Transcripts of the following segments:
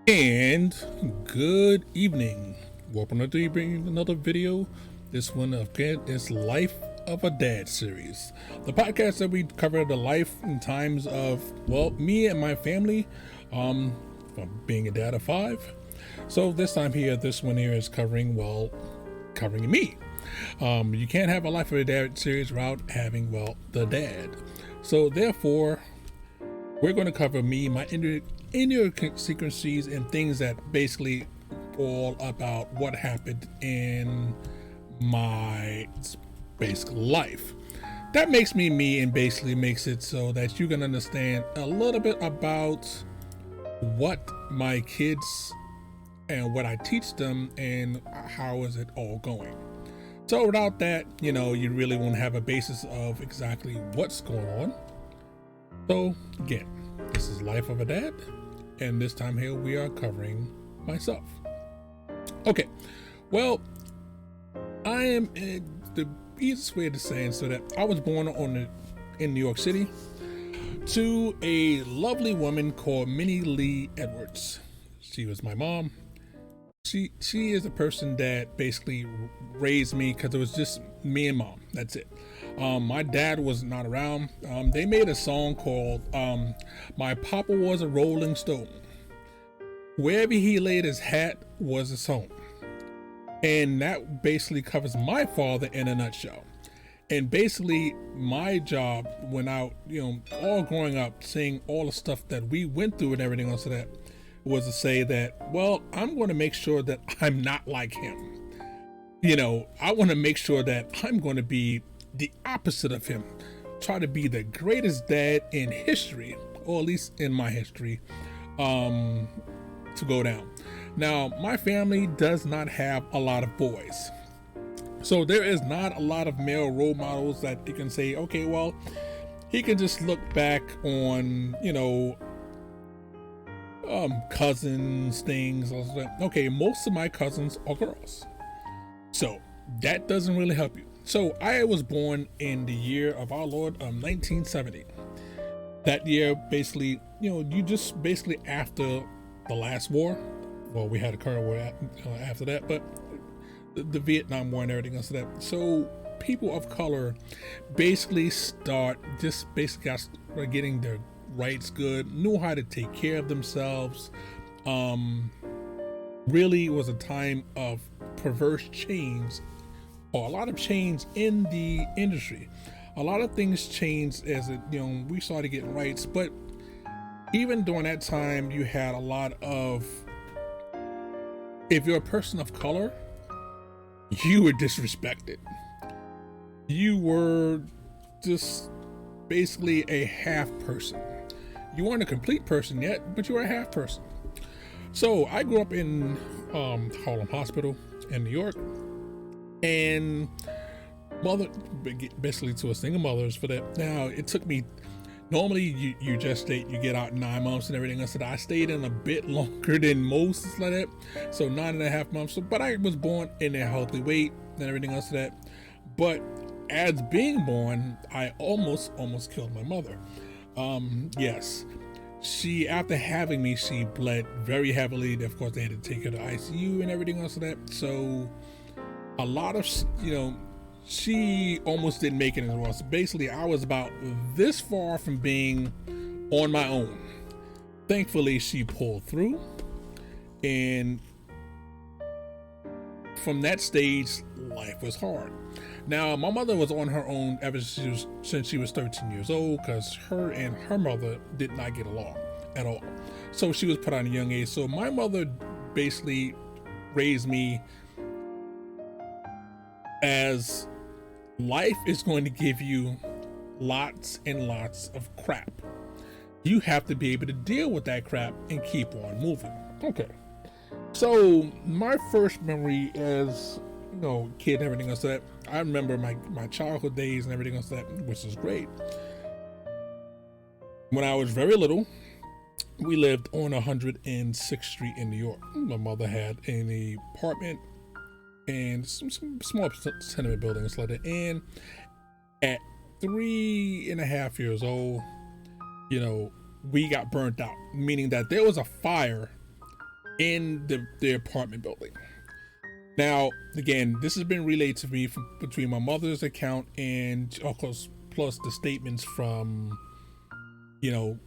And good evening. Welcome to bringing another video. This one again is Life of a Dad series. The podcast that we cover the life and times of, well, me and my family, from being a dad of 5. So this time here, this one here is covering me. You can't have a Life of a Dad series without having, the dad. So therefore, we're going to cover me, my idiosyncrasies, and things that basically all about what happened in my basic life. That makes me me, and basically makes it so that you can understand a little bit about what my kids and what I teach them and how is it all going. So without that, you really won't have a basis of exactly what's going on. So again, this is Life of a Dad, and this time here we are covering myself. Okay, well, I am the easiest way to say it, so that I was born in New York City to a lovely woman called Minnie Lee Edwards. She was my mom. She is a person that basically raised me because it was just me and mom. That's it. My dad was not around. They made a song called My Papa Was a Rolling Stone. Wherever he laid his hat was his home. And that basically covers my father in a nutshell. And basically my job when I, all growing up, seeing all the stuff that we went through and everything else, that was to say that, I'm going to make sure that I'm not like him. I want to make sure that I'm going to be the opposite of him. Try to be the greatest dad in history, or at least in my history, to go down. Now, my family does not have a lot of boys. So there is not a lot of male role models that you can say, okay, well, he can just look back on, cousins, things. Okay, most of my cousins are girls. So that doesn't really help you. So I was born in the year of our Lord, 1970. That year, basically, you just basically after the last war. Well, we had a current war after that, but the Vietnam War and everything else like that. So people of color basically got getting their rights good, knew how to take care of themselves. Really was a time of perverse change, or a lot of change in the industry. A lot of things changed as we started getting rights, but even during that time, you had a lot of, if you're a person of color, you were disrespected. You were just basically a half person. You weren't a complete person yet, but you were a half person. So I grew up in Harlem Hospital in New York, and mother, basically to a single mother's for that. Now it took me, normally you gestate, you get out in 9 months and everything else. So I stayed in a bit longer than most like that, so 9.5 months. So, but I was born in a healthy weight and everything else like that. But as being born, I almost killed my mother. Yes, she, after having me, she bled very heavily. Of course, they had to take her to ICU and everything else like that. So a lot of, she almost didn't make it as well. So basically, I was about this far from being on my own. Thankfully, she pulled through, and from that stage, life was hard. Now, my mother was on her own ever since she was 13 years old, because her and her mother did not get along at all. So she was put on a young age. So my mother basically raised me as life is going to give you lots and lots of crap. You have to be able to deal with that crap and keep on moving. Okay. So my first memory as, kid and everything else that, I remember my childhood days and everything else that, which was great. When I was very little, we lived on 106th Street in New York. My mother had an apartment and some small tenement buildings like that. And at 3.5 years old, we got burnt out, meaning that there was a fire in the apartment building. Now, again, this has been relayed to me from between my mother's account and, of course, plus the statements from, you know,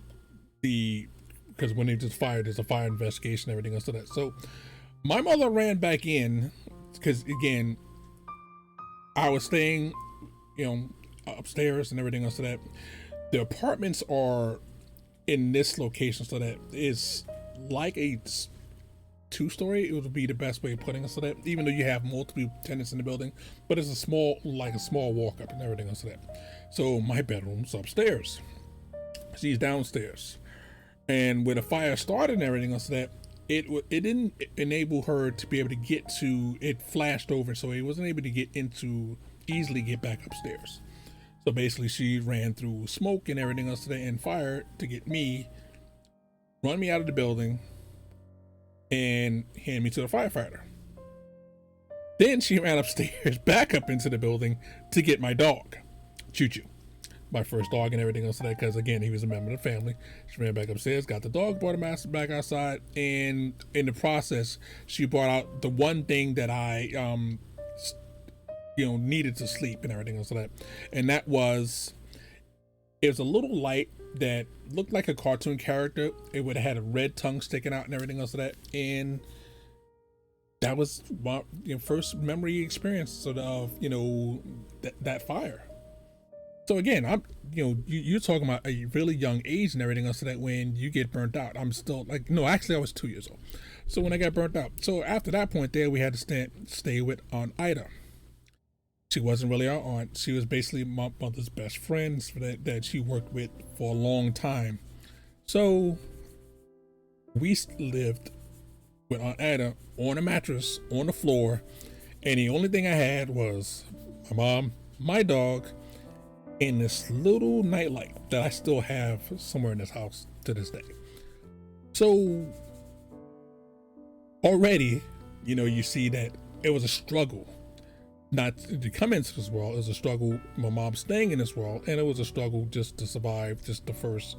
the, because when there's fire, there's a fire investigation, everything else to that. So my mother ran back in because, again, I was staying, you know, upstairs and everything else to that. The apartments are in this location, so that is like a 2-story. It would be the best way of putting it, so that even though you have multiple tenants in the building, but it's a small walk up and everything else to that. So my bedroom's upstairs, she's downstairs, and when the fire started and everything else to that, it didn't enable her to be able to get to it. Flashed over, so it wasn't able to easily get back upstairs. So basically she ran through smoke and everything else today and fire to get me, run me out of the building, and hand me to the firefighter. Then she ran upstairs back up into the building to get my dog, Choo Choo, my first dog and everything else today, because again, he was a member of the family. She ran back upstairs, got the dog, brought him back outside, and in the process, she brought out the one thing that I needed to sleep and everything else like that. And that was, it was a little light that looked like a cartoon character. It would have had a red tongue sticking out and everything else like that. And that was my first memory experience of that fire. So again, I'm you're talking about a really young age and everything else like that when you get burnt out. I'm still actually I was 2 years old. So when I got burnt out, so after that point there, we had to stay with Aunt Ida. She wasn't really our aunt. She was basically my mother's best friend that she worked with for a long time. So we lived with Aunt Ada on a mattress on the floor, and the only thing I had was my mom, my dog, and this little nightlight that I still have somewhere in this house to this day. So already, you see that it was a struggle not to come into this world. It was a struggle, my mom staying in this world, and it was a struggle just to survive just the first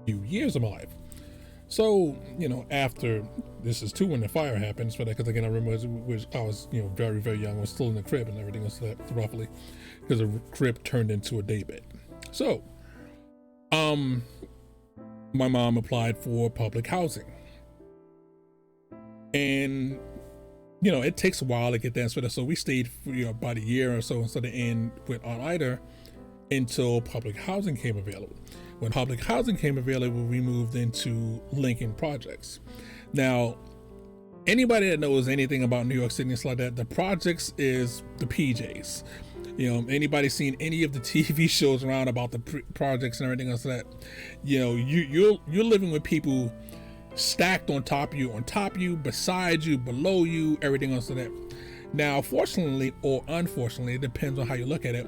few years of my life. So, after this is too when the fire happens, but because again, I remember I was very, very young. I was still in the crib and everything else that roughly, because the crib turned into a daybed. So, my mom applied for public housing, and it takes a while to get that. So we stayed for about a year or so instead of in with Aunt Ida until public housing came available. When public housing came available, we moved into Lincoln Projects. Now, anybody that knows anything about New York City and stuff like that, the projects is the PJs. Anybody seen any of the TV shows around about the projects and everything else like that, you're living with people stacked on top of you, beside you, below you, everything else like that. Now, fortunately or unfortunately, it depends on how you look at it,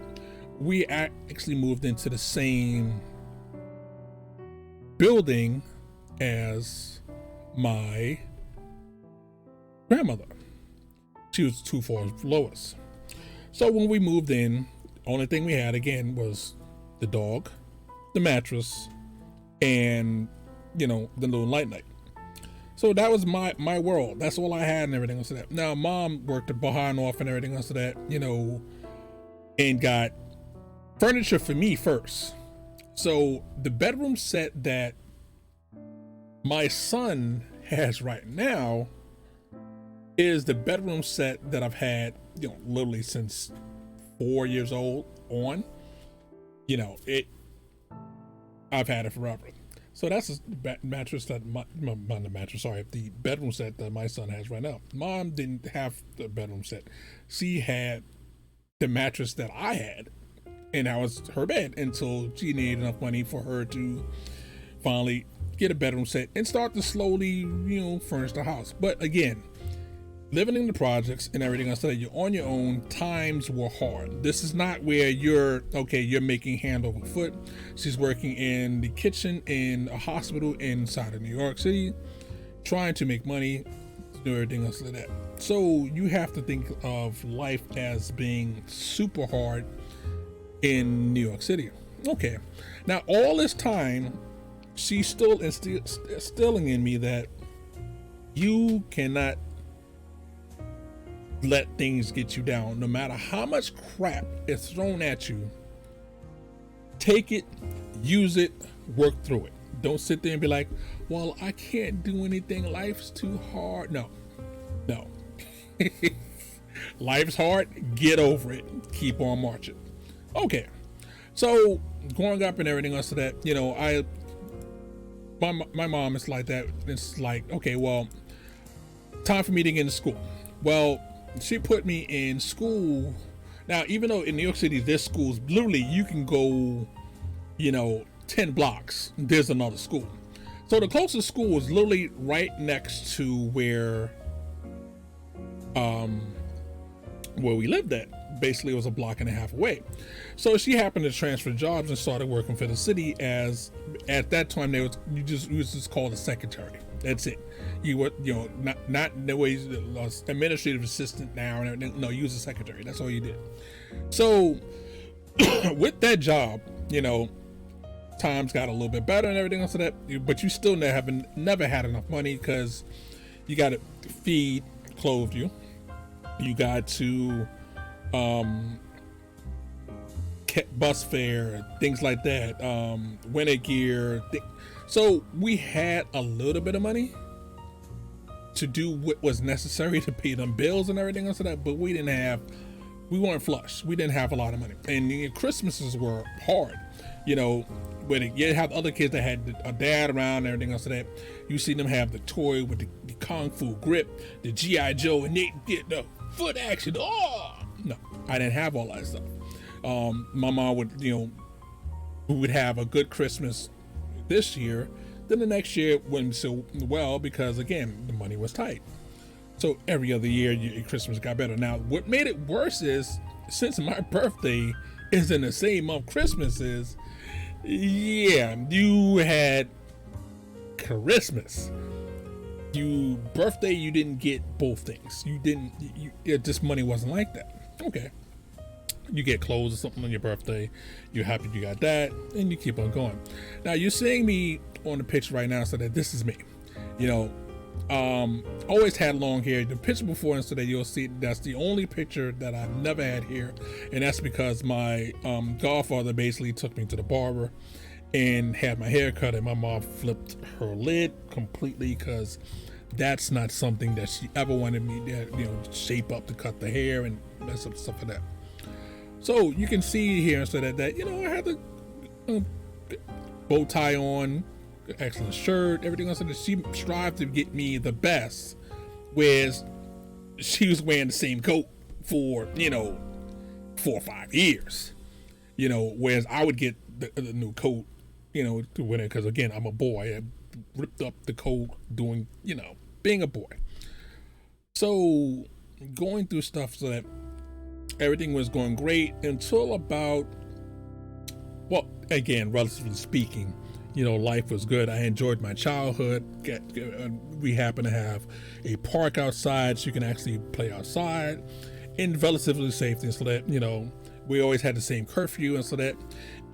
we actually moved into the same building as my grandmother. She was 2 floors below us. So when we moved in, only thing we had again was the dog, the mattress, and the little night. So that was my world. That's all I had and everything else of that. Now, mom worked behind off and everything else of that, and got furniture for me first. So the bedroom set that my son has right now is the bedroom set that I've had, literally since 4 years old on. I've had it forever. So that's the mattress that the bedroom set that my son has right now. Mom didn't have the bedroom set. She had the mattress that I had, and that was her bed until she needed enough money for her to finally get a bedroom set and start to slowly, furnish the house. But again, living in the projects and everything else, that you're on your own, times were hard. This is not where you're making hand over foot. She's working in the kitchen in a hospital inside of New York City, trying to make money, to do everything else like that. So you have to think of life as being super hard in New York City. Okay, now all this time, she's still instilling in me that You cannot let things get you down. No matter how much crap is thrown at you, take it, use it, work through it. Don't sit there and be like, well, I can't do anything. Life's too hard. No. Life's hard. Get over it. Keep on marching. Okay. So growing up and everything else, so that, you know, my mom is like that. It's like, okay, well, time for me to get into school. Well, she put me in school. Now, even though in New York City, there's schools, literally you can go, 10 blocks, there's another school. So the closest school was literally right next to where we lived at. Basically, it was a block and a half away. So she happened to transfer jobs and started working for the city as, at that time, you was just called a secretary. That's it. You were, not in the ways administrative assistant now. No, you was a secretary. That's all you did. So with that job, times got a little bit better and everything else of that, but you still never had enough money because you got to feed, clothe you. You got to bus fare, things like that, winter gear. So we had a little bit of money to do what was necessary to pay them bills and everything else of that, but we weren't flush. We didn't have a lot of money. And Christmases were hard, when you have other kids that had a dad around and everything else of that. You see them have the toy with the Kung Fu grip, the G.I. Joe, and they get the foot action. Oh, no, I didn't have all that stuff. My mom would, we would have a good Christmas this year. Then the next year wouldn't so well because, again, the money was tight. So every other year, Christmas got better. Now, what made it worse is, since my birthday is in the same month Christmas is, you had Christmas. Birthday, you didn't get both things. This money wasn't like that. Okay. You get clothes or something on your birthday. You're happy you got that, and you keep on going. Now, you're seeing me on the picture right now, so that this is me. Always had long hair. The picture before and so that you'll see, that's the only picture that I've never had hair, and that's because my godfather basically took me to the barber and had my hair cut, and my mom flipped her lid completely because that's not something that she ever wanted me to shape up to cut the hair and mess up stuff like that. So you can see here so that I had the bow tie on, excellent shirt, everything else. And she strived to get me the best, whereas she was wearing the same coat for 4 or 5 years. Whereas I would get the new coat, to win it because, again, I'm a boy. I ripped up the coat doing, being a boy. So going through stuff so that everything was going great until about, well, again, relatively speaking, life was good. I enjoyed my childhood. We happen to have a park outside, so you can actually play outside and relatively safe. So that, we always had the same curfew, and so that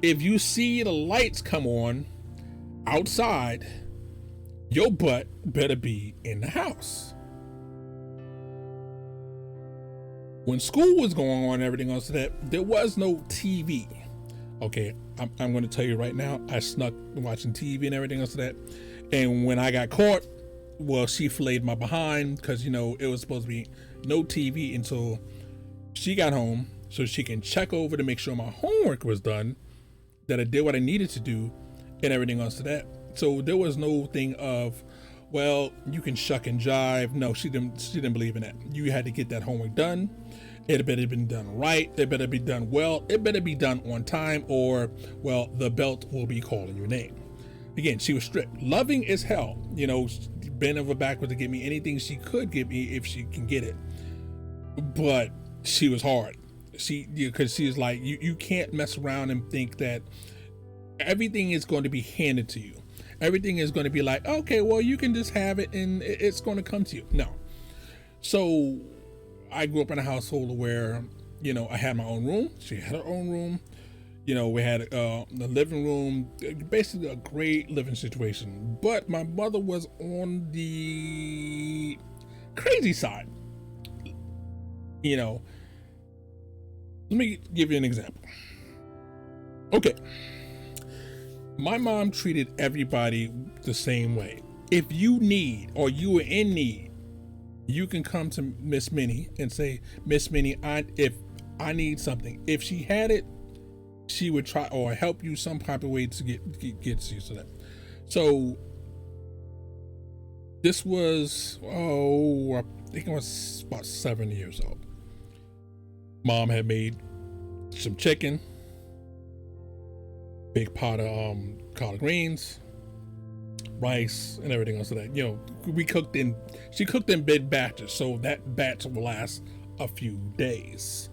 if you see the lights come on outside, your butt better be in the house. When school was going on and everything else, that there was no TV. Okay, I'm going to tell you right now, I snuck watching TV and everything else that. And when I got caught, well, she flayed my behind because, it was supposed to be no TV until she got home so she can check over to make sure my homework was done, that I did what I needed to do and everything else to that. So there was no thing of, well, you can shuck and jive. No, she didn't believe in that. You had to get that homework done. It better be done right. It better be done well. It better be done on time, or, well, the belt will be calling your name. Again, she was strict. Loving as hell. Bent over backwards to give me anything she could give me if she can get it. But she was hard. Because she's like, you can't mess around and think that everything is going to be handed to you. Everything is going to be like, okay, well, you can just have it and it's going to come to you. No. So I grew up in a household where, I had my own room. She had her own room. You know, we had the living room, basically a great living situation. But my mother was on the crazy side. You know, let me give you an example. Okay. My mom treated everybody the same way. If you need or you are in need, you can come to Miss Minnie and say, Miss Minnie, if I need something. If she had it, she would try or help you some type of way to get to you. So this was, I think I was about 7 years old. Mom had made some chicken, big pot of collard greens, rice, and everything else of that. You know, she cooked in big batches, so that batch will last a few days.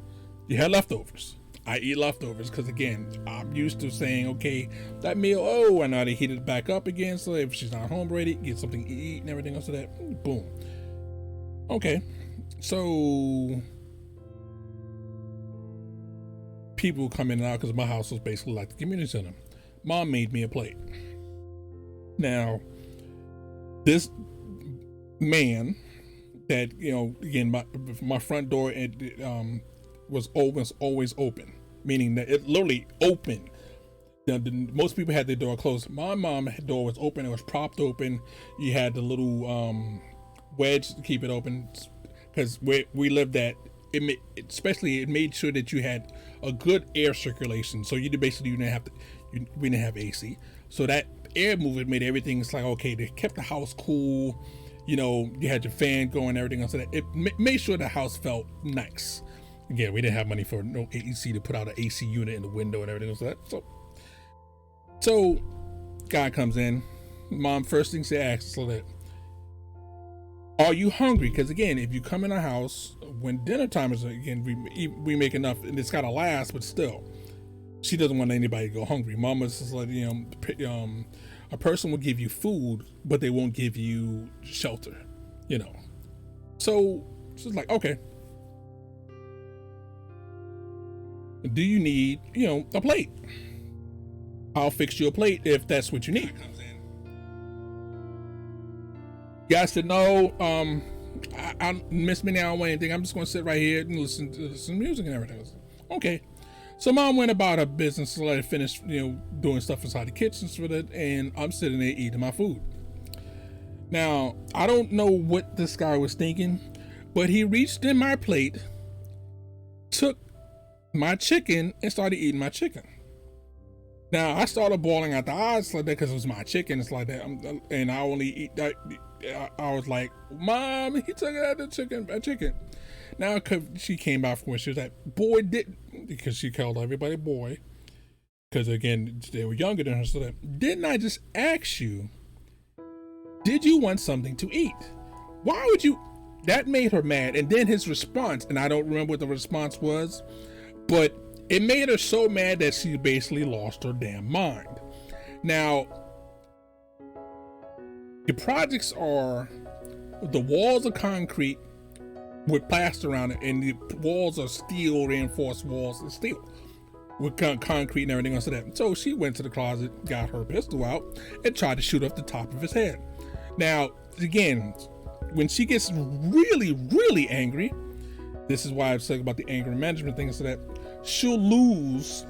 You had leftovers. I eat leftovers because, again, I'm used to saying, okay, that meal, I know to heat it back up again, so if she's not home ready, get something to eat and everything else of that. Boom. Okay, so people come in and out because my house was basically like the community center. Mom made me a plate. Now, this man that, you know, again, my front door was always open, meaning that it literally opened. Most people had their door closed. My mom's door was open. It was propped open. You had the little wedge to keep it open because where we lived at, it made sure that you had a good air circulation. So we didn't have AC. So that air movement made everything. It's like, okay, they kept the house cool. You know, you had your fan going, everything else. So that it made sure the house felt nice. Again, we didn't have money for no AC to put out an AC unit in the window and everything like that. So guy comes in. Mom, first thing she asks, so that, are you hungry? Because again, if you come in our house when dinner time is, again, we make enough, and it's gotta last, but still, she doesn't want anybody to go hungry. Mama's just like, you know, a person will give you food, but they won't give you shelter, you know. So she's like, okay, do you need, you know, a plate? I'll fix you a plate if that's what you need. Guy said, no, I Miss Minnie, I don't want anything. I'm just gonna sit right here and listen to some music and everything. Okay. So mom went about her business to let her finish, you know, doing stuff inside the kitchen with it, and I'm sitting there eating my food. Now, I don't know what this guy was thinking, but he reached in my plate, took my chicken, and started eating my chicken. Now, I started bawling out the eyes like that because it was my chicken. It's like that. And I only eat that. I was like, Mom, he took out the chicken. Now, she came out from where she was like, boy, because she called everybody boy. Because, again, they were younger than her. So didn't I just ask you, did you want something to eat? Why would you? That made her mad. And then his response, and I don't remember what the response was, but it made her so mad that she basically lost her damn mind. Now, the projects are, the walls are concrete with plaster around it, and the walls are steel, reinforced walls and steel with concrete and everything else like that. So she went to the closet, got her pistol out, and tried to shoot off the top of his head. Now, again, when she gets really, really angry, this is why I was talking about the anger management thing, so that she'll lose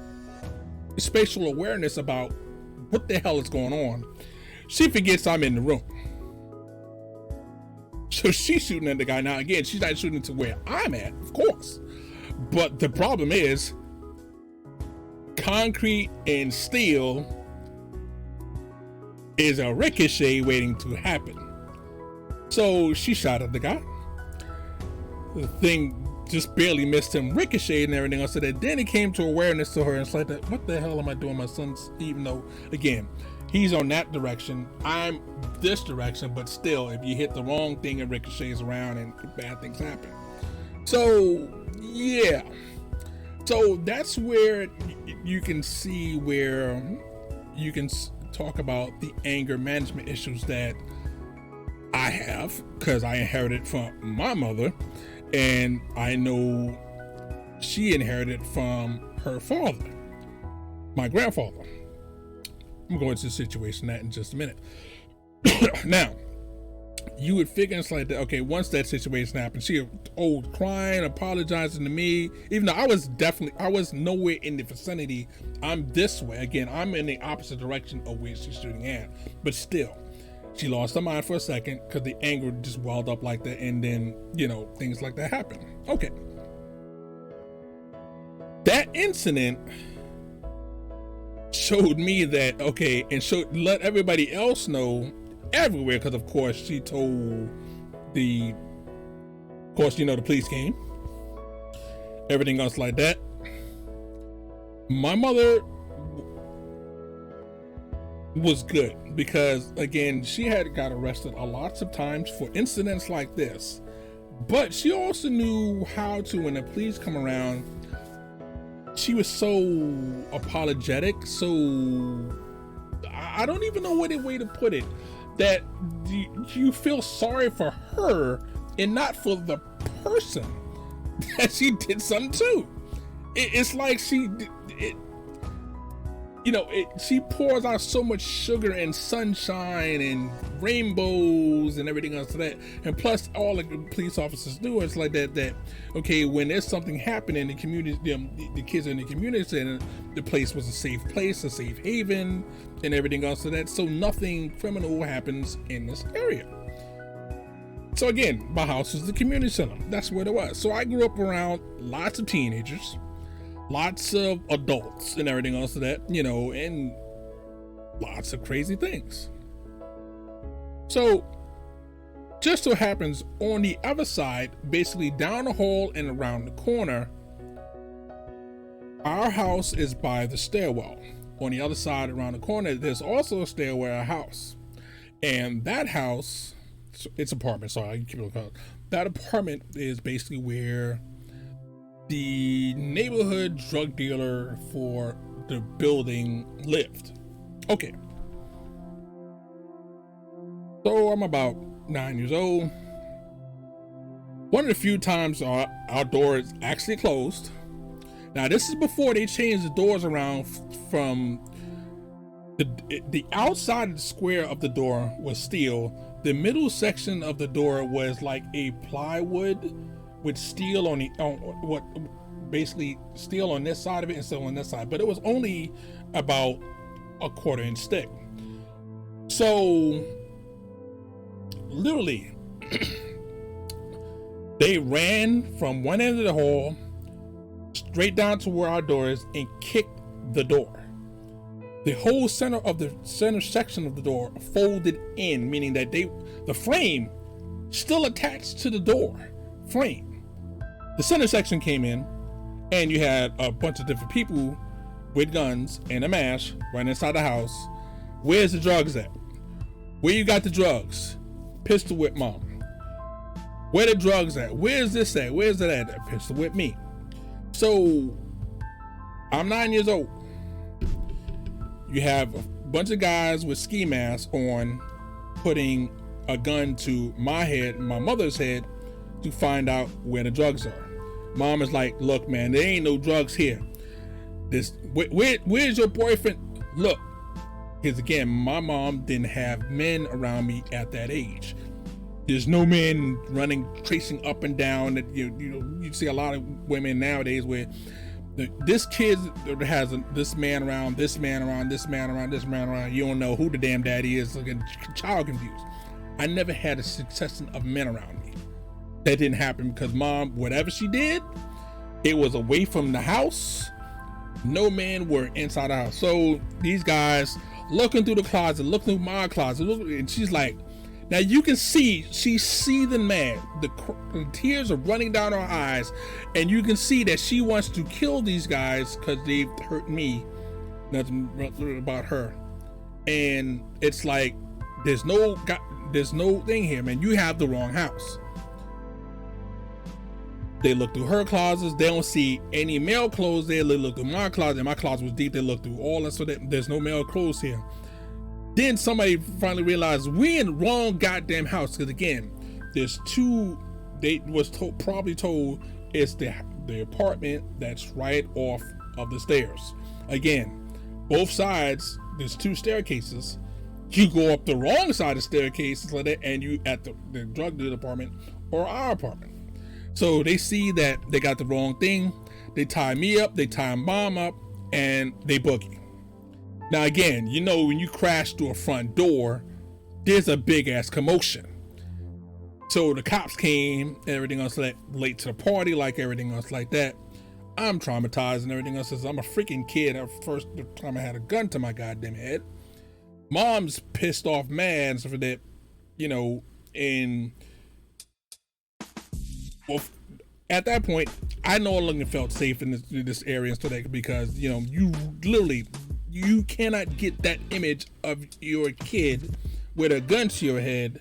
spatial awareness about what the hell is going on. She forgets I'm in the room. So she's shooting at the guy. Now, again, she's not shooting to where I'm at, of course. But the problem is, concrete and steel is a ricochet waiting to happen. So she shot at the guy. The thing just barely missed him, ricocheted and everything else. So that then it came to awareness to her, and it's like, that, what the hell am I doing? My son's, even though, again, he's on that direction, I'm this direction, but still, if you hit the wrong thing, it ricochets around and bad things happen. So, yeah. So that's where you can see where you can talk about the anger management issues that I have, because I inherited from my mother, and I know she inherited from her father. my grandfather. I'm going to the situation that in just a minute. Now, you would figure it's like that. Okay, once that situation happened, she crying, apologizing to me, even though I was nowhere in the vicinity. I'm this way. Again, I'm in the opposite direction of where she's shooting at, but still, she lost her mind for a second because the anger just welled up like that, and then, things like that happen. Okay. That incident showed me that, and let everybody else know everywhere, because of course she told the police came, everything else like that. My mother was good because, again, she had got arrested a lots of times for incidents like this, but she also knew how to, when the police come around, she was so apologetic, so I don't even know what way to put it, that you feel sorry for her and not for the person that she did something to. It's like she pours out so much sugar and sunshine and rainbows and everything else to that, and plus all the police officers do, it's like that okay, when there's something happening in the community, the kids in the community saying the place was a safe place, a safe haven, and everything else to that, so nothing criminal happens in this area. So again, my house was the community center. That's what it was. So I grew up around lots of teenagers, lots of adults and everything else of that, and lots of crazy things. So just so happens on the other side, basically down the hall and around the corner, our house is by the stairwell. On the other side around the corner, there's also a stairwell, a house. And that house, it's apartment, sorry, I keep it called. That apartment is basically where the neighborhood drug dealer for the building lived. Okay. So I'm about 9 years old. One of the few times our door is actually closed. Now this is before they changed the doors around from the outside of the square of the door was steel. The middle section of the door was like a plywood with steel basically steel on this side of it and steel on this side, but it was only about a 1/4 inch thick. So literally they ran from one end of the hall straight down to where our door is and kicked the door. The whole center section of the door folded in, meaning that the frame still attached to the door frame. The center section came in, and you had a bunch of different people with guns and a mask right inside the house. Where's the drugs at? Where you got the drugs? Pistol whip mom. Where the drugs at? Where's this at? Where's that at? Pistol whip me. So I'm 9 years old. You have a bunch of guys with ski masks on putting a gun to my head, my mother's head, to find out where the drugs are. Mom is like, look, man, there ain't no drugs here. Where's your boyfriend? Look, because again, my mom didn't have men around me at that age. There's no men running, tracing up and down. That you see a lot of women nowadays where this kid has this man around, this man around, this man around, this man around. You don't know who the damn daddy is. Like child confused. I never had a succession of men around me. That didn't happen because mom, whatever she did, it was away from the house. No men were inside the house. So these guys looking through the closet, looking through my closet, and she's like, now you can see she's seething mad. The tears are running down her eyes, and you can see that she wants to kill these guys because they've hurt me. Nothing about her. And it's like, there's no thing here, man. You have the wrong house. They look through her closets. They don't see any male clothes there. They look through my closet. My closet was deep. They look through all that, so that there's no male clothes here. Then somebody finally realized we in the wrong goddamn house, because again, there's two. They was probably told it's the apartment that's right off of the stairs. Again, both sides, there's 2 staircases. You go up the wrong side of the staircases like that, and you at the drug dealer apartment or our apartment. So they see that they got the wrong thing. They tie me up, they tie Mom up, and they boogie. Now again, you know, when you crash through a front door, there's a big ass commotion. So the cops came and everything else, like late to the party, like everything else like that. I'm traumatized and everything else. I'm a freaking kid. The first time I had a gun to my goddamn head. Mom's pissed off, mad for that, you know, and well, at that point, I no longer felt safe in this area and stuff like that, because, you know, you cannot get that image of your kid with a gun to your head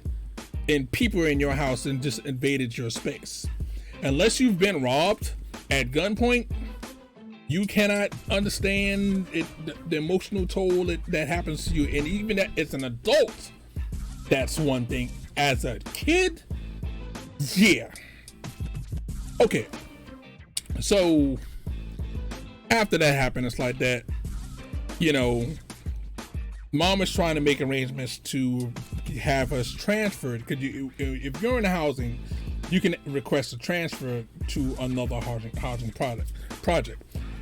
and people in your house and just invaded your space. Unless you've been robbed at gunpoint, you cannot understand it, the emotional toll that happens to you. And even that as an adult, that's one thing. As a kid, yeah. Okay. So after that happened, it's like that, you know, Mom is trying to make arrangements to have us transferred, because if you're in housing, you can request a transfer to another housing project.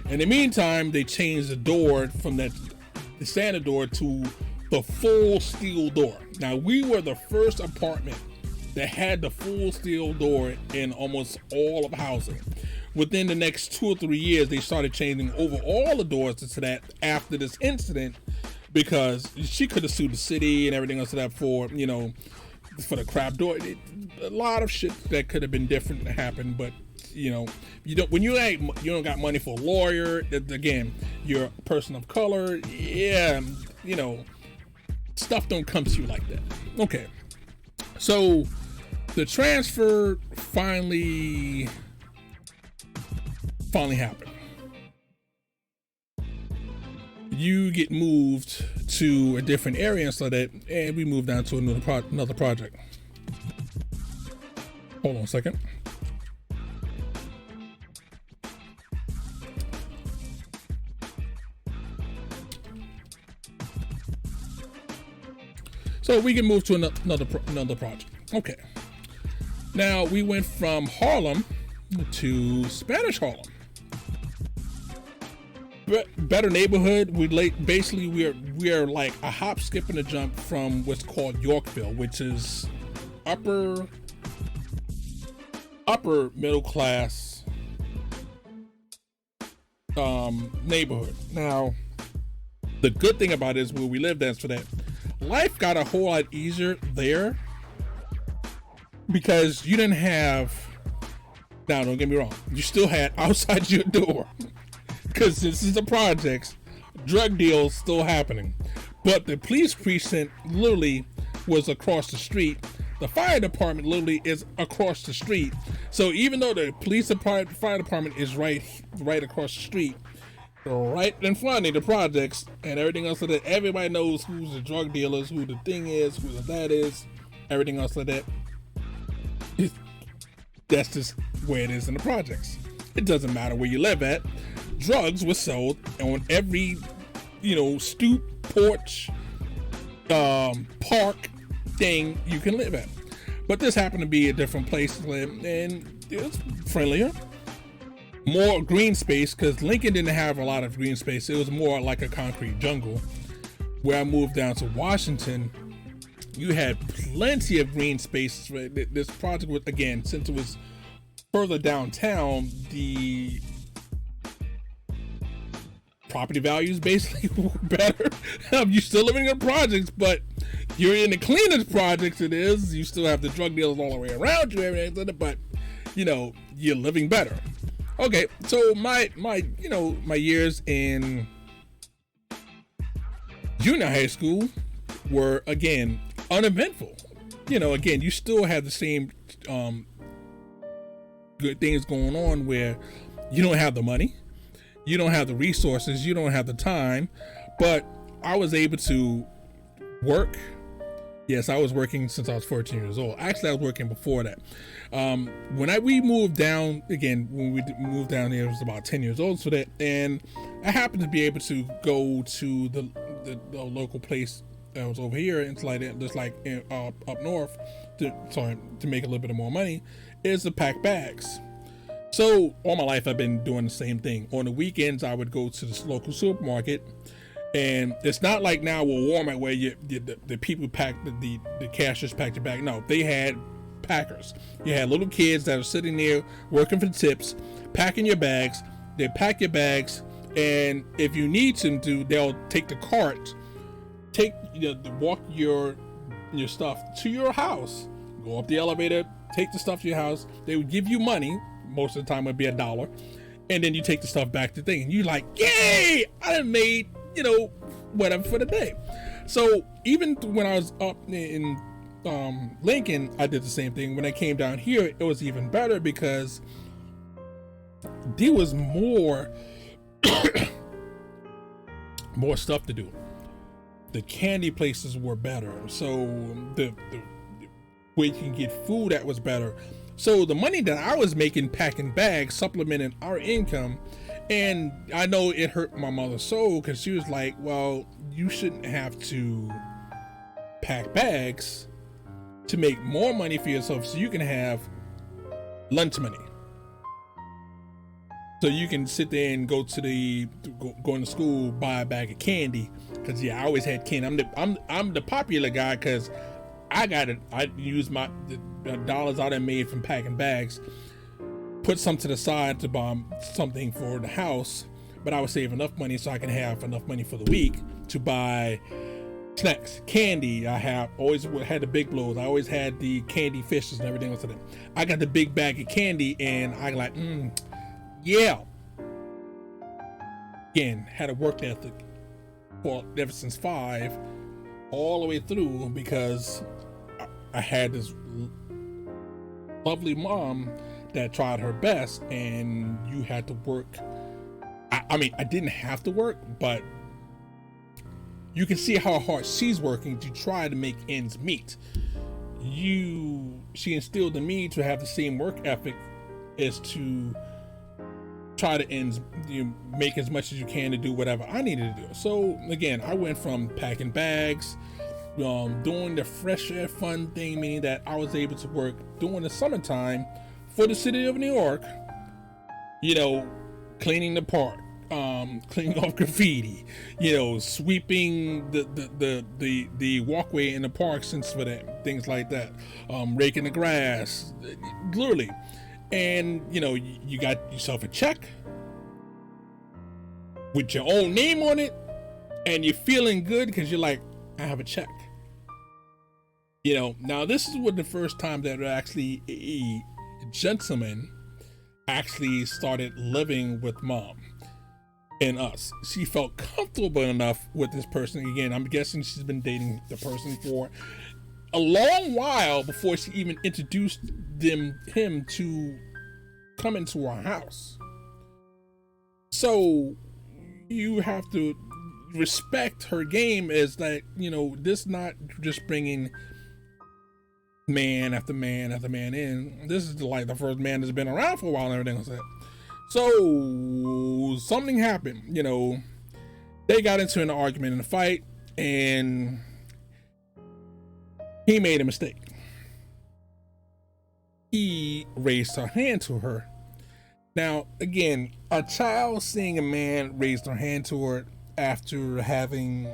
In the meantime, they changed the door from the standard door to the full steel door. Now, we were the first apartment that had the full steel door in almost all of housing. Within the next 2 or 3 years, they started changing over all the doors to that after this incident, because she could have sued the city and everything else that for, you know, for the crap door. A lot of shit that could have been different happened, but you know, you don't got money for a lawyer. Again, you're a person of color. Yeah, you know, stuff don't come to you like that. Okay, so the transfer finally happened. You get moved to a different area and so that, and we moved down to another project. Hold on a second. So we can move to another project. Okay. Now we went from Harlem to Spanish Harlem. Better neighborhood. We are like a hop, skip, and a jump from what's called Yorkville, which is upper middle class neighborhood. Now, the good thing about it is where we lived at, for that life got a whole lot easier there, because you didn't have. Now, don't get me wrong. You still had outside your door. Because this is the projects, drug deals still happening, but the police precinct literally was across the street. The fire department literally is across the street. So even though the fire department is right across the street, right in front of the projects and everything else like that, everybody knows who's the drug dealers, who the thing is, who the that is, everything else like that. That's just where it is in the projects. It doesn't matter where you live at. Drugs were sold on every, you know, stoop, porch, park thing you can live at. But this happened to be a different place to live, and it was friendlier, more green space, because Lincoln didn't have a lot of green space. It was more like a concrete jungle. Where I moved down to Washington, you had plenty of green spaces. This project was, again, since it was further downtown, the property values basically were better. You're still living in projects, but you're in the cleanest projects it is. You still have the drug dealers all the way around you, everything, but you know, you're living better. Okay, so my years in junior high school were, again, uneventful. You know, again, you still have the same good things going on, where you don't have the money, you don't have the resources, you don't have the time, but I was able to work, Yes, I was working since I was 14 years old. Actually, I was working before that. We moved down again, when we moved down here, I was about 10 years old. So that, and I happened to be able to go to the local place that was over here, and it's like just like up north, to make a little bit of more money, is to pack bags. So all my life I've been doing the same thing. On the weekends, I would go to this local supermarket. And it's not like now with Walmart where the people pack the cashiers pack your bag. No, they had packers. You had little kids that were sitting there working for tips, packing your bags. They pack your bags, and if you need them to, they'll take the cart, walk your stuff to your house, go up the elevator, take the stuff to your house. They would give you money. Most of the time, it would be $1, and then you take the stuff back to the thing, and you like, yay! I done made whatever for the day. So even when I was up in Lincoln, I did the same thing. When I came down here, it was even better because there was more more stuff to do. The candy places were better, so the where you can get food that was better. So the money that I was making packing bags supplemented our income. And I know it hurt my mother's soul because she was like, well, you shouldn't have to pack bags to make more money for yourself so you can have lunch money. So you can sit there and go into school, buy a bag of candy. Because I always had candy. I'm the popular guy because I got it. I use the dollars I done made from packing bags, put some to the side to buy something for the house, but I would save enough money so I can have enough money for the week to buy snacks, candy. I always had the big blows. I always had the candy fishes and everything else. I got the big bag of candy, and I like, yeah. Again, had a work ethic ever since 5, all the way through, because I had this lovely mom that tried her best, and you had to work. I mean, I didn't have to work, but you can see how hard she's working to try to make ends meet. She instilled in me to have the same work ethic as to try to make as much as you can to do whatever I needed to do. So again, I went from packing bags, doing the fresh air fun thing, meaning that I was able to work during the summertime for the city of New York, cleaning the park, cleaning off graffiti, sweeping the walkway in the park, since for that, things like that, raking the grass, literally. And you got yourself a check with your own name on it, and you're feeling good because you're like, I have a check. Now this is what the first time that actually a gentleman actually started living with mom and us. She felt comfortable enough with this person. Again, I'm guessing she's been dating the person for a long while before she even introduced him to come into our house. So you have to respect her game, as that this not just bringing man after man after man in. This is like the first man that's been around for a while and everything like that. So something happened. They got into an argument and a fight, and he made a mistake. He raised her hand to her. Now, again, a child seeing a man raise their hand to her after having,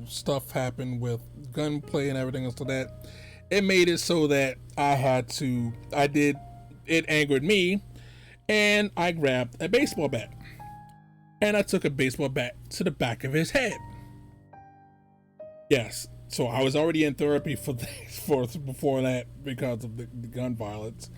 stuff happen with gunplay and everything else like that, it made it so that it angered me, and I grabbed a baseball bat, and I took a baseball bat to the back of his head. Yes. So I was already in therapy before that because of the gun violence.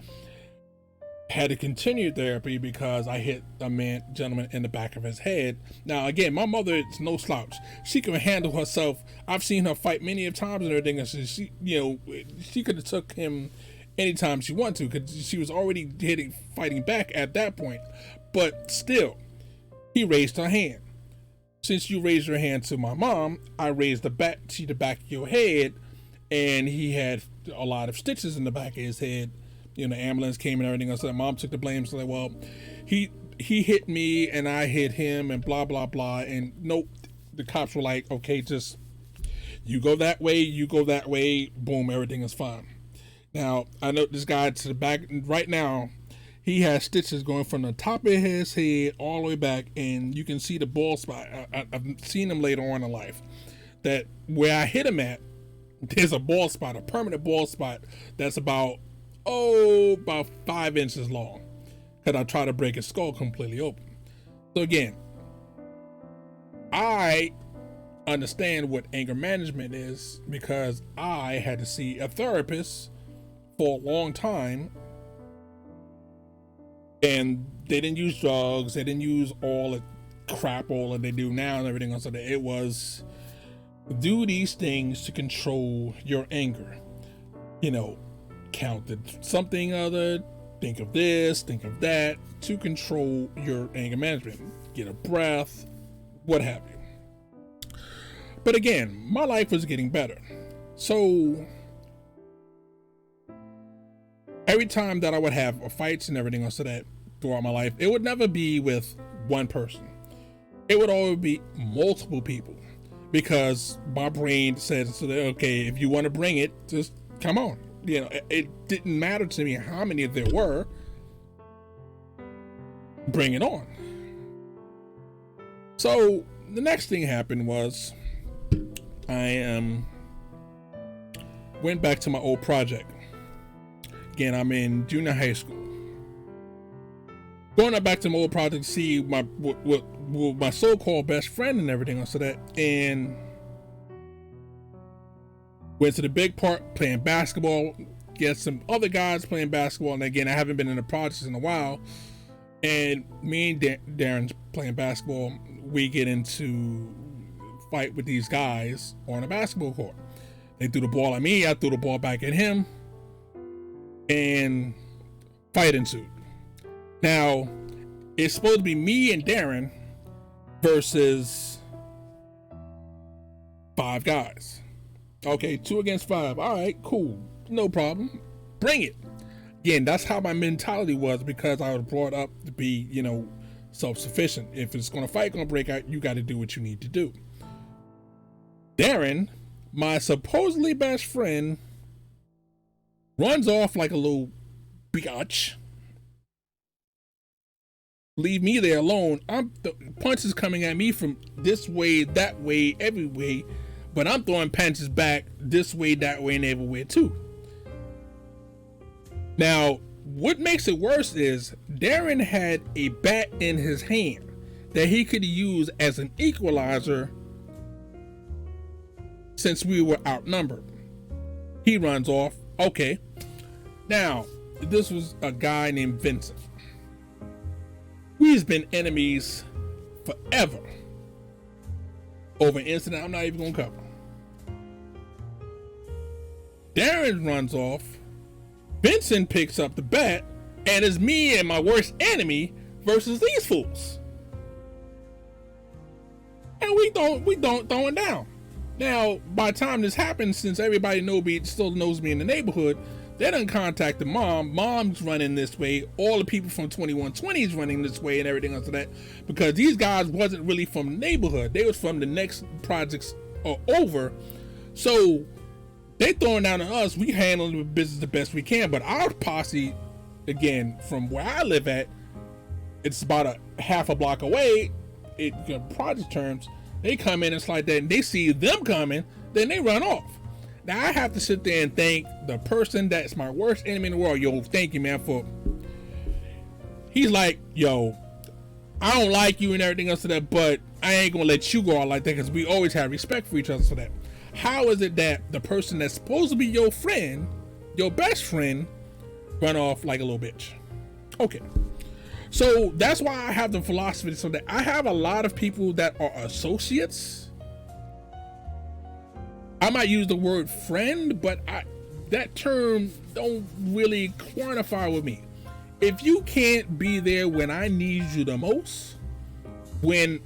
Had to continue therapy because I hit a gentleman in the back of his head. Now again, my mother is no slouch. She can handle herself. I've seen her fight many of times and everything. And she could have took him anytime she wanted to, because she was already fighting back at that point. But still, he raised her hand. Since you raised your hand to my mom, I raised the bat to the back of your head, and he had a lot of stitches in the back of his head. You know, the ambulance came and everything else. So mom took the blame. So like, well, he hit me and I hit him and blah blah blah. And nope, the cops were like, okay, just you go that way, you go that way, boom, everything is fine. Now I know this guy to the back right now. He has stitches going from the top of his head all the way back, and you can see the bald spot. I've seen him later on in life. That where I hit him at, there's a bald spot, a permanent bald spot that's about 5 inches long. Because I tried to break his skull completely open. So again, I understand what anger management is because I had to see a therapist for a long time. And they didn't use drugs. They didn't use all the crap all that they do now and everything else. So that it was do these things to control your anger. You know, count something other, think of this, think of that to control your anger management. Get a breath, what have you. But again, my life was getting better. So every time that I would have fights and everything else of that throughout my life, it would never be with one person. It would always be multiple people because my brain said, so that, okay, if you want to bring it, just come on. You know, it didn't matter to me how many there were. Bring it on. So the next thing happened was I went back to my old project. Again, I'm in junior high school. Going back to my old project to see what my so-called best friend and everything else of that, and went to the big park playing basketball. Get some other guys playing basketball, and again, I haven't been in the projects in a while. And me and Darren's playing basketball. We get into fight with these guys on a basketball court. They threw the ball at me. I threw the ball back at him. And fight ensued. Now, it's supposed to be me and Darren versus 5 guys. Okay, 2 against 5. All right, cool. No problem. Bring it. Again, that's how my mentality was because I was brought up to be, you know, self-sufficient. If it's going to fight, going to break out, you got to do what you need to do. Darren, my supposedly best friend, runs off like a little biatch. Leave me there alone. The punches coming at me from this way, that way, every way, but I'm throwing punches back this way, that way, and everywhere too. Now, what makes it worse is Darren had a bat in his hand that he could use as an equalizer since we were outnumbered. He runs off. Okay. Now, this was a guy named Vincent. We've been enemies forever over an incident I'm not even going to cover. Darren runs off. Vincent picks up the bat, and it's me and my worst enemy versus these fools. And we don't throwing down. Now, by the time this happens, since everybody still knows me in the neighborhood, they done contacted mom. Mom's running this way. All the people from 2120 is running this way and everything else of that. Because these guys wasn't really from the neighborhood. They was from the next projects over. So they throwing down on us. We handling the business the best we can. But our posse, again, from where I live at, it's about a half a block away. In project terms, they come in and it's like that, and they see them coming, then they run off. Now I have to sit there and thank the person that's my worst enemy in the world. Yo, thank you, man, for. He's like, yo, I don't like you and everything else to that, but I ain't gonna let you go out like that because we always have respect for each other for that. How is it that the person that's supposed to be your friend, your best friend, run off like a little bitch? Okay. So that's why I have the philosophy so that I have a lot of people that are associates. I might use the word friend, but that term don't really quantify with me. If you can't be there when I need you the most, when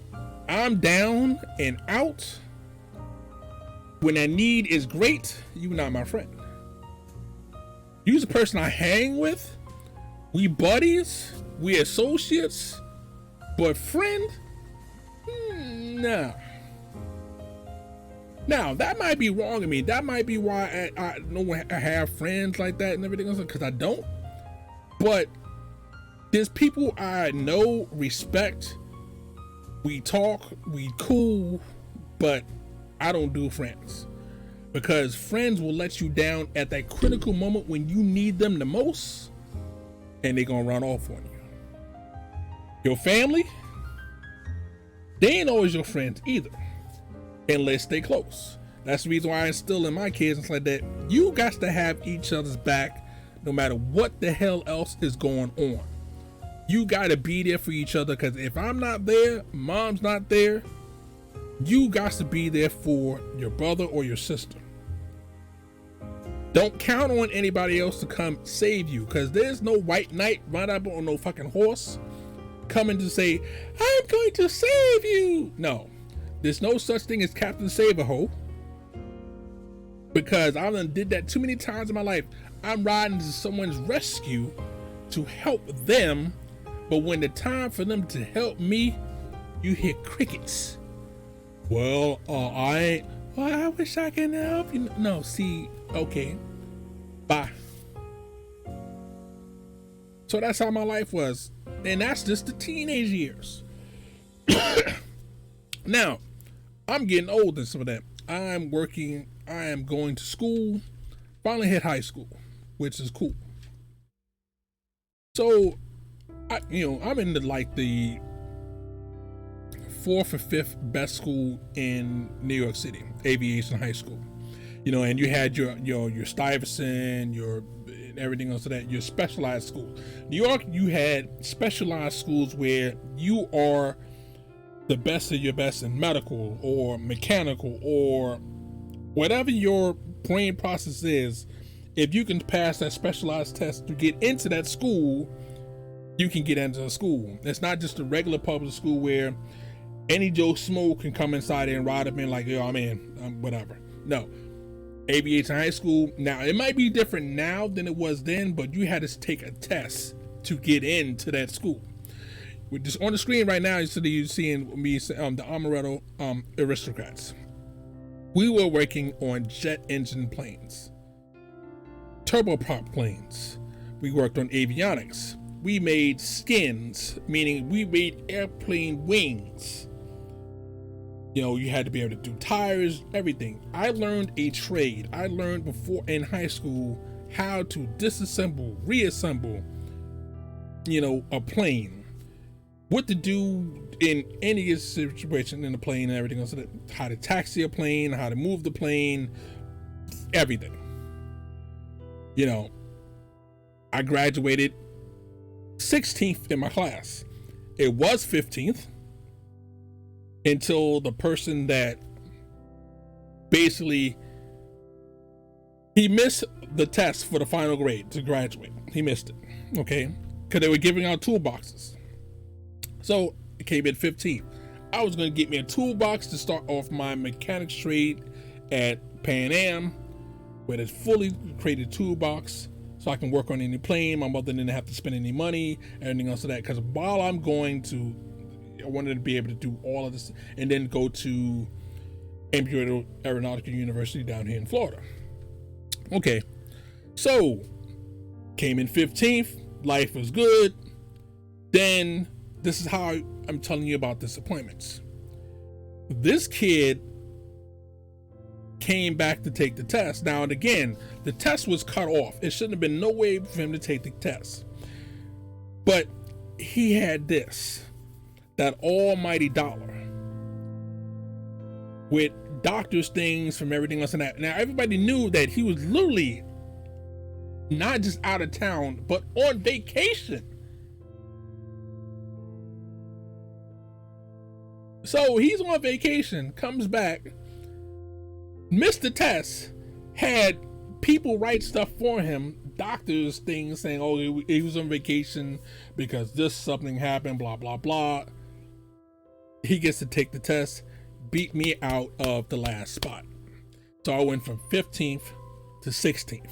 I'm down and out, When that need is great, you not my friend. You's the person I hang with. We buddies. We associates. But friend? No. Now, that might be wrong of me. That might be why I don't have friends like that and everything else, because I don't. But there's people I know, respect. We talk, we cool, but I don't do friends. Because friends will let you down at that critical moment when you need them the most, and they're gonna run off on you. Your family, they ain't always your friends either, unless they close. That's the reason why I instill in my kids and like that. You got to have each other's back, no matter what the hell else is going on. You got to be there for each other, because if I'm not there, mom's not there, you got to be there for your brother or your sister. Don't count on anybody else to come save you, because there's no white knight ride up on no fucking horse coming to say, I'm going to save you. No, there's no such thing as Captain Save-A-Ho, because I done did that too many times in my life. I'm riding to someone's rescue to help them, but when the time for them to help me, you hear crickets. Well, I wish I can help you. No, see, okay, bye. So that's how my life was, and that's just the teenage years. Now, I'm getting old and some of that. I'm working, I am going to school, finally hit high school, which is cool. So, I'm in the 4th or 5th best school in New York City, Aviation High School. And you had your Stuyvesant, your everything else of that, your specialized school. New York, you had specialized schools where you are the best of your best in medical or mechanical or whatever your brain process is. If you can pass that specialized test to get into that school, you can get into the school. It's not just a regular public school where any Joe Smo can come inside and ride up in like, yo, I'm in, whatever. No. Aviation High School, now it might be different now than it was then, but you had to take a test to get into that school. We're just on the screen right now, you're seeing me, the Amaretto aristocrats. We were working on jet engine planes, turboprop planes. We worked on avionics. We made skins, meaning we made airplane wings. You had to be able to do tires, everything. I learned a trade. I learned before in high school how to disassemble, reassemble, a plane. What to do in any situation in the plane and everything else. How to taxi a plane, how to move the plane, everything. I graduated 16th in my class. It was 15th until the person that basically, he missed the test for the final grade to graduate. He missed it, okay? Because they were giving out toolboxes. So it came in 15th. I was going to get me a toolbox to start off my mechanics trade at Pan Am with a fully created toolbox, so I can work on any plane. My mother didn't have to spend any money, everything else of that. Because while I'm going to, I wanted to be able to do all of this and then go to Embry-Riddle Aeronautical University down here in Florida. Okay, so came in 15th. Life was good. Then this is how I'm telling you about disappointments. This kid came back to take the test. Now and again, the test was cut off. It shouldn't have been no way for him to take the test. But he had that almighty dollar with doctor's things from everything else and that. Now everybody knew that he was literally not just out of town, but on vacation. So he's on vacation, comes back, missed the test, had people write stuff for him, doctors things saying, oh, he was on vacation because this something happened, blah, blah, blah. He gets to take the test, beat me out of the last spot. So I went from 15th to 16th.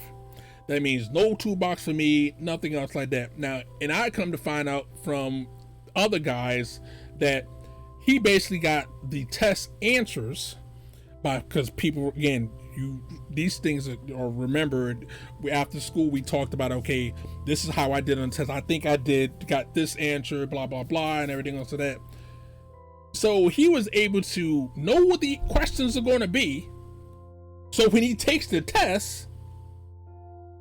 That means no toolbox for me, nothing else like that. Now, and I come to find out from other guys that he basically got the test answers because people, again, these things are remembered. After school, we talked about, okay, this is how I did on the test. I think I got this answer, blah, blah, blah, and everything else of that. So he was able to know what the questions are going to be. So when he takes the test,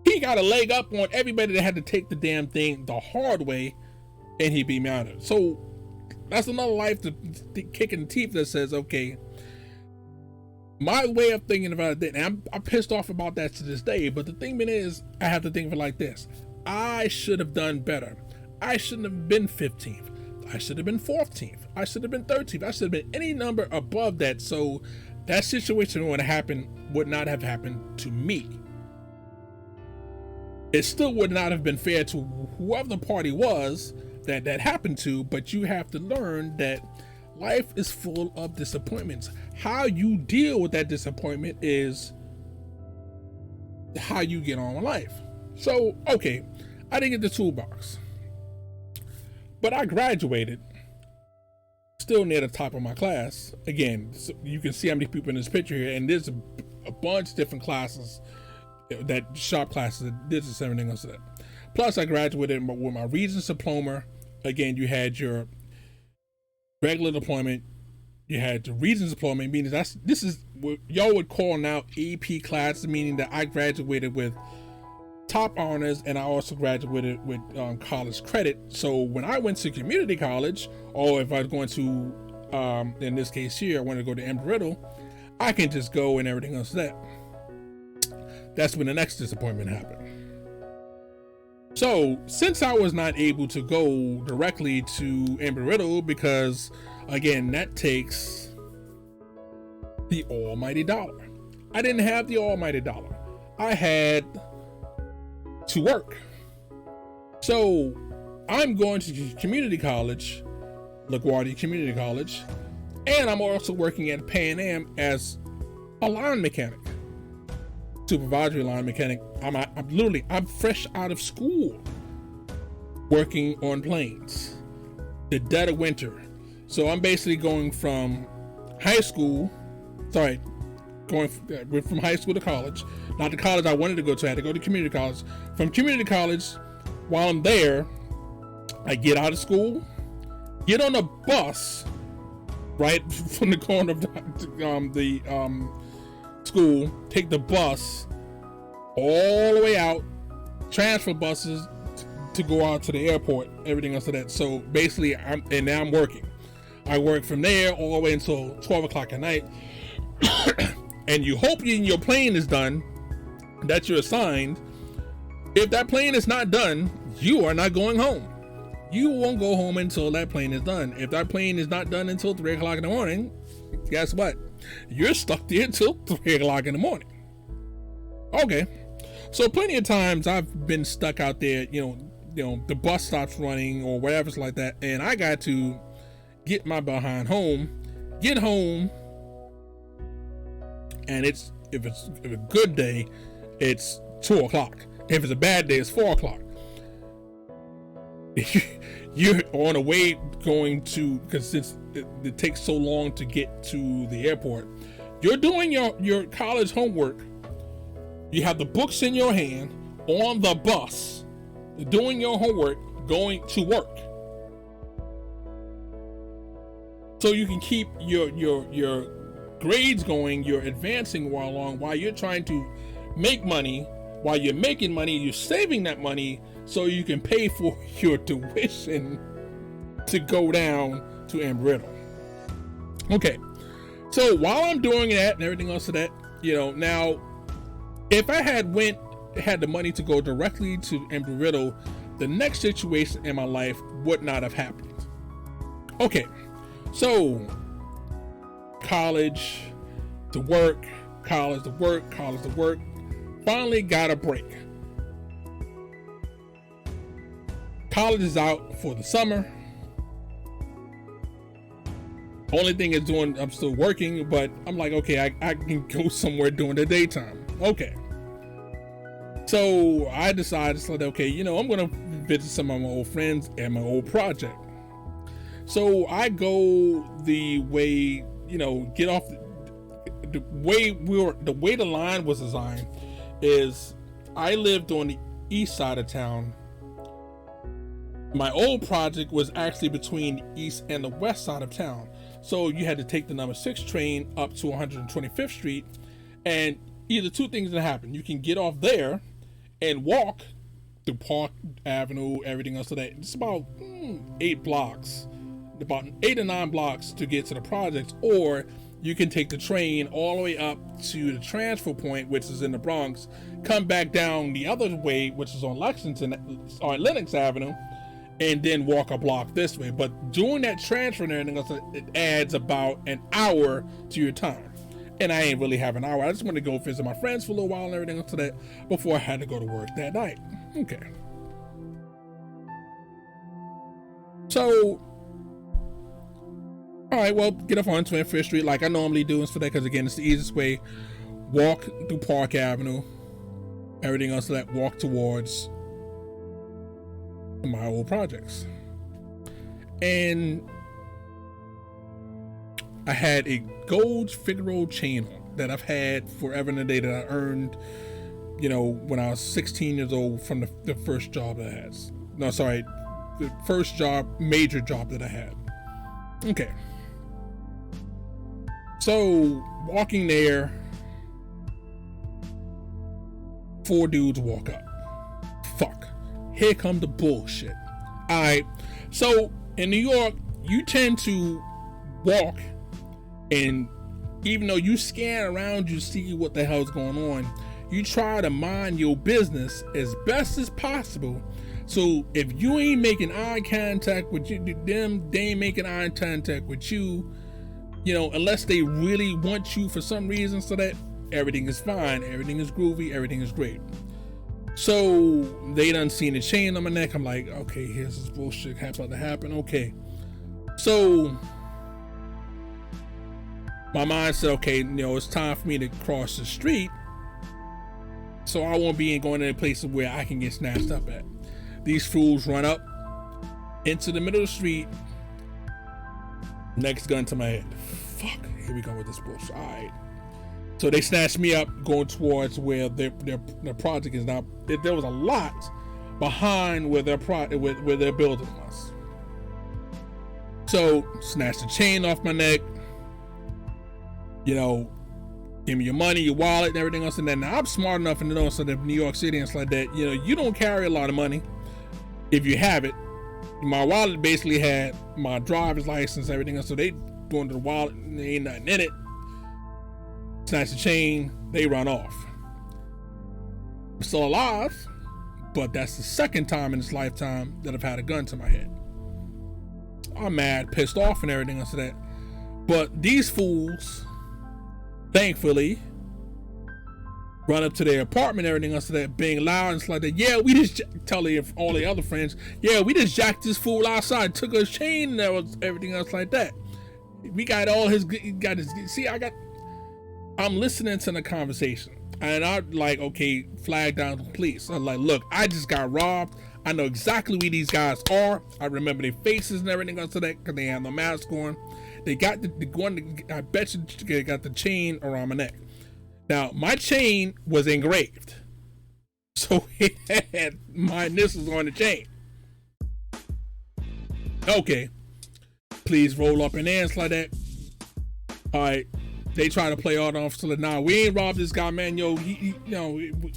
he got a leg up on everybody that had to take the damn thing the hard way, and he'd be mounted. So that's another life to kick in the teeth that says, okay, my way of thinking about it, and I'm pissed off about that to this day, but the thing is, I have to think of it like this. I should have done better. I shouldn't have been 15th. I should have been 14th. I should have been 13th. I should have been any number above that, so that situation would not have happened to me. It still would not have been fair to whoever the party was that happened to, but you have to learn that life is full of disappointments. How you deal with that disappointment is how you get on with life. So, okay, I didn't get the toolbox, but I graduated still near the top of my class. Again, so you can see how many people in this picture here, and there's a bunch of different classes, that shop classes that did this, everything else of that. Plus, I graduated with my Regents diploma. Again, you had your regular deployment, you had the Regents diploma, meaning this is what y'all would call now AP classes, meaning that I graduated with top honors, and I also graduated with college credit. So when I went to community college, or if I was going to, in this case here, I wanted to go to Embry-Riddle, I can just go and everything else that. That's when the next disappointment happened. So since I was not able to go directly to Embry-Riddle, because again, that takes the almighty dollar. I didn't have the almighty dollar. I had to work. So I'm going to community college, LaGuardia Community College, and I'm also working at Pan Am as a line mechanic, supervisory line mechanic. I'm fresh out of school, working on planes, the dead of winter. So I'm basically going from high school, going from high school to college, not the college I wanted to go to. I had to go to community college. From community college, while I'm there, I get out of school, get on a bus, right from the corner of the school, take the bus all the way out, transfer buses to go out to the airport, everything else of that. So basically, now I'm working. I work from there all the way until 12 o'clock at night. And you hope your plane is done, that you're assigned. If that plane is not done, you are not going home. You won't go home until that plane is done. If that plane is not done until 3 o'clock in the morning, guess what? You're stuck there until 3 o'clock in the morning. Okay. So plenty of times I've been stuck out there, the bus stops running or whatever's like that, and I got to get my behind home, get home, and if it's a good day, it's 2 o'clock. If it's a bad day, it's 4 o'clock. You're on the way going to, because it takes so long to get to the airport. You're doing your college homework. You have the books in your hand on the bus, doing your homework, going to work. So you can keep your grades going, you're advancing while you're trying to make money. While you're making money, you're saving that money so you can pay for your tuition to go down to Embry-Riddle. Okay, so while I'm doing that and everything else of that, now, if I had the money to go directly to Embry-Riddle, the next situation in my life would not have happened. Okay, so college to work, college to work, college to work. Finally got a break. College is out for the summer. Only thing is I'm still working, but I'm like, okay, I can go somewhere during the daytime. Okay. So I decided, okay, I'm going to visit some of my old friends and my old project. So I go the way, get off the way the line was designed is I lived on the east side of town. My old project was actually between the east and the west side of town. So you had to take the number 6 train up to 125th Street, and either two things that happen. You can get off there and walk through Park Avenue, everything else. So that it's about 8 blocks, about 8 or 9 blocks to get to the projects, or you can take the train all the way up to the transfer point, which is in the Bronx, come back down the other way, which is on Lenox Avenue, and then walk a block this way. But doing that transfer and everything else, it adds about an hour to your time. And I ain't really have an hour. I just want to go visit my friends for a little while and everything else that before I had to go to work that night. Okay. So, all right, well, get off on 25th Street like I normally do for that, because again, it's the easiest way. Walk through Park Avenue, everything else that walk towards my old projects. And I had a gold Figaro chain that I've had forever and a day that I earned, when I was 16 years old from the first job that I had. No, sorry, the first major job that I had. Okay. So walking there, 4 dudes walk up. Fuck. Here come the bullshit. All right. So in New York, you tend to walk, and even though you scan around, you see what the hell's going on, you try to mind your business as best as possible. So if you ain't making eye contact with them, they ain't making eye contact with you, unless they really want you for some reason, so that everything is fine, everything is groovy, everything is great. So they done seen the chain on my neck. I'm like, okay, here's this bullshit about to happen. Okay. So my mind said, okay, it's time for me to cross the street, so I won't be going to places where I can get snatched up at. These fools run up into the middle of the street. Next gun to my head. Fuck, here we go with this bullshit. All right. So they snatched me up going towards where their project is now. There was a lot behind where their building was. So snatched the chain off my neck. Give me your money, your wallet, and everything else. And then now I'm smart enough to know, so that New York City and stuff like that, you don't carry a lot of money if you have it. My wallet basically had my driver's license, everything else. So they go into the wallet and there ain't nothing in it. Snatch the chain, they run off. I'm still alive, but that's the second time in this lifetime that I've had a gun to my head. I'm mad, pissed off, and everything else that. But these fools, thankfully, run up to their apartment, everything else that, being loud and stuff like that. Yeah, we just tell all the other friends, yeah, we just jacked this fool outside, took his chain, and there was everything else like that. We got all his, I'm listening to the conversation, and I'm like, okay, flag down the police. I'm like, look, I just got robbed. I know exactly where these guys are. I remember their faces and everything else to that, because they had no mask on. They got the one. I bet you they got the chain around my neck. Now my chain was engraved, so it had my initials on the chain. Okay, please roll up and dance like that. All right. They try to play all the officer. Nah, we ain't robbed this guy, man. Yo, we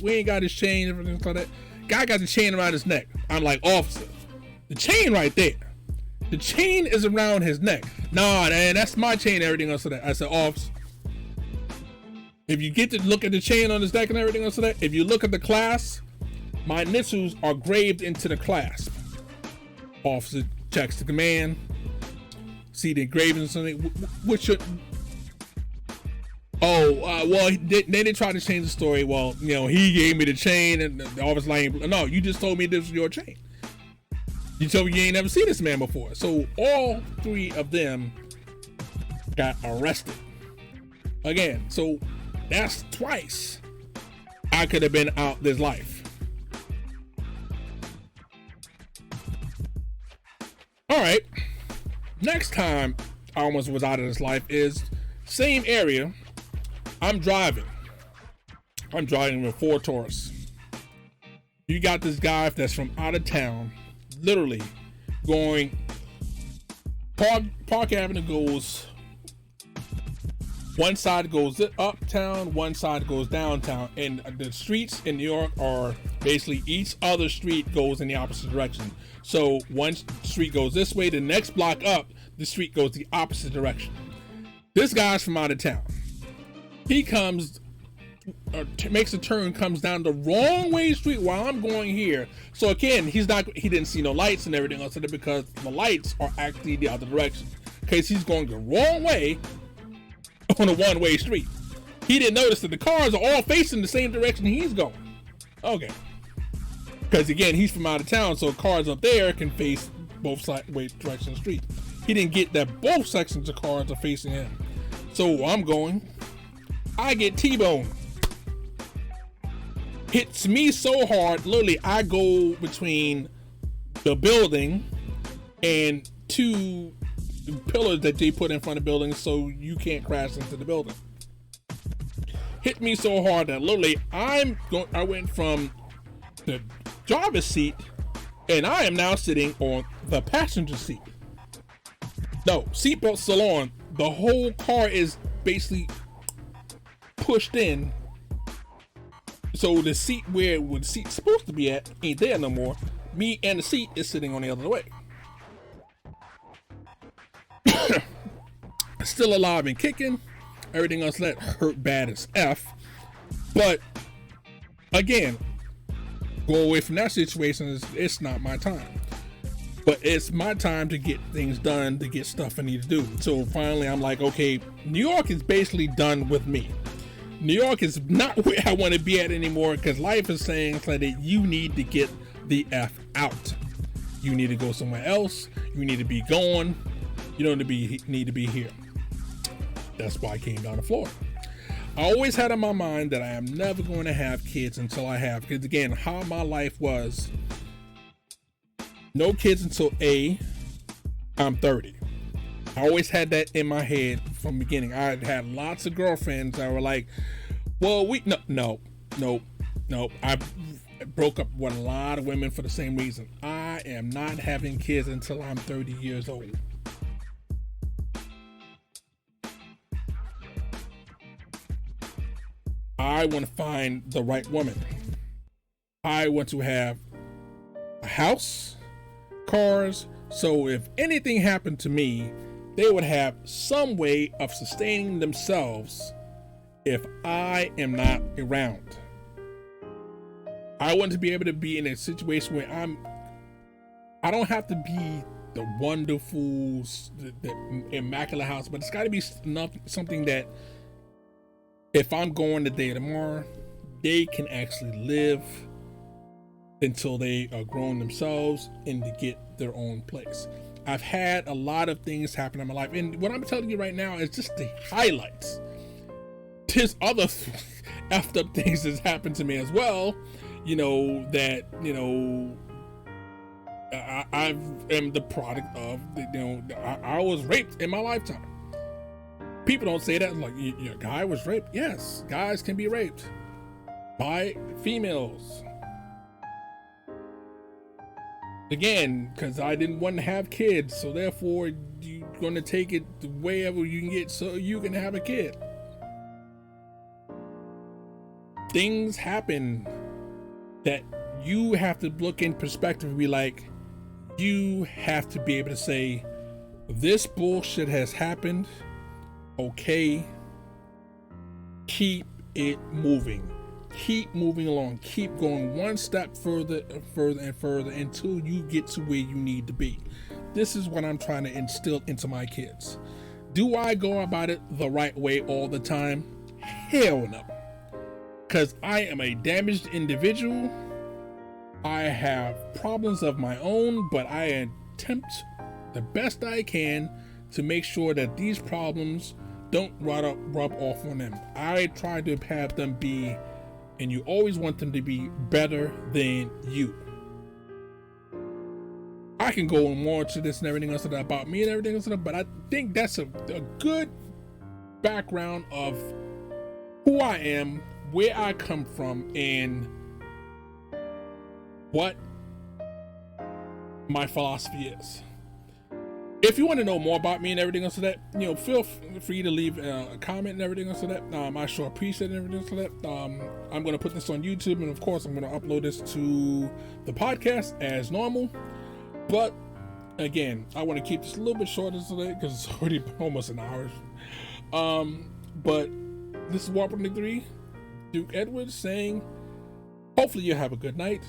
ain't got his chain, everything like that. Guy got the chain around his neck. I'm like, officer, the chain right there. The chain is around his neck. Nah, man, that's my chain, everything else like that. I said, officer, if you get to look at the chain on his neck and everything else like that, if you look at the clasp, my initials are graved into the clasp. Officer checks the command, see the engraving or something. What should... well, they tried to change the story. Well, he gave me the chain, and the officer like, no, you just told me this was your chain. You told me you ain't never seen this man before. So all 3 of them got arrested. Again, so that's twice I could have been out this life. All right, next time I almost was out of this life is same area. I'm driving with 4 tourists. You got this guy that's from out of town, literally going, Park Avenue goes, one side goes uptown, one side goes downtown, and the streets in New York are basically each other street goes in the opposite direction. So one street goes this way, the next block up, the street goes the opposite direction. This guy's from out of town. He comes, makes a turn, comes down the wrong way street while I'm going here. So again, he didn't see no lights and everything else because the lights are actually the other direction. Because he's going the wrong way on a one-way street. He didn't notice that the cars are all facing the same direction he's going. Okay. Because again, he's from out of town, so cars up there can face both sideways directions of the street. He didn't get that both sections of cars are facing him. So I'm going, I get T-boned. Hits me so hard, literally I go between the building and 2 pillars that they put in front of buildings so you can't crash into the building. Hit me so hard that literally I went from the driver's seat and I am now sitting on the passenger seat. No, seatbelt still on. The whole car is basically pushed in. So the seat where the seat's supposed to be at ain't there no more. Me and the seat is sitting on the other way. Still alive and kicking. Everything else that hurt bad as F. But again, go away from that situation. It's not my time. But it's my time to get things done, to get stuff I need to do. So finally I'm like, okay, New York is basically done with me. New York is not where I want to be at anymore because life is saying that you need to get the F out. You need to go somewhere else. You need to be gone. You don't need to be here. That's why I came down to Florida. I always had in my mind that I am never going to have kids until I have, because again, how my life was, no kids until I'm 30. I always had that in my head from the beginning. I had lots of girlfriends that were like, well, no. I broke up with a lot of women for the same reason. I am not having kids until I'm 30 years old. I want to find the right woman. I want to have a house, cars, so if anything happened to me, they would have some way of sustaining themselves if I am not around. I want to be able to be in a situation where I don't have to be the wonderful, the immaculate house, but it's got to be something that if I'm going today or tomorrow, they can actually live until they are grown themselves and to get their own place. I've had a lot of things happen in my life, and what I'm telling you right now is just the highlights. There's other effed up things that's happened to me as well, I am the product of, I was raped in my lifetime. People don't say that, like, your guy was raped. Yes, guys can be raped by females. Again, because I didn't want to have kids, so therefore you're going to take it wherever you can get so you can have a kid. Things happen that you have to look in perspective and be like, you have to be able to say, this bullshit has happened. Okay, keep it moving. Keep moving along. Keep going one step further and further until you get to where you need to be. This is what I'm trying to instill into my kids. Do I go about it the right way all the time? Hell no. Because I am a damaged individual. I have problems of my own, but I attempt the best I can to make sure that these problems don't rub off on them. I try to have them be, and you always want them to be better than you. I can go more to this and everything else about me and everything else, but I think that's a good background of who I am, where I come from, and what my philosophy is. If you want to know more about me and everything else that, feel free to leave a comment and everything else that. I sure appreciate it and everything else that. I'm going to put this on YouTube, and of course I'm going to upload this to the podcast as normal. But again, I want to keep this a little bit shorter today because it's already almost an hour. But this is Warp 3, Duke Edwards saying, hopefully you have a good night,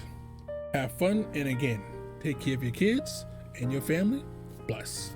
have fun, and again, take care of your kids and your family. Bless.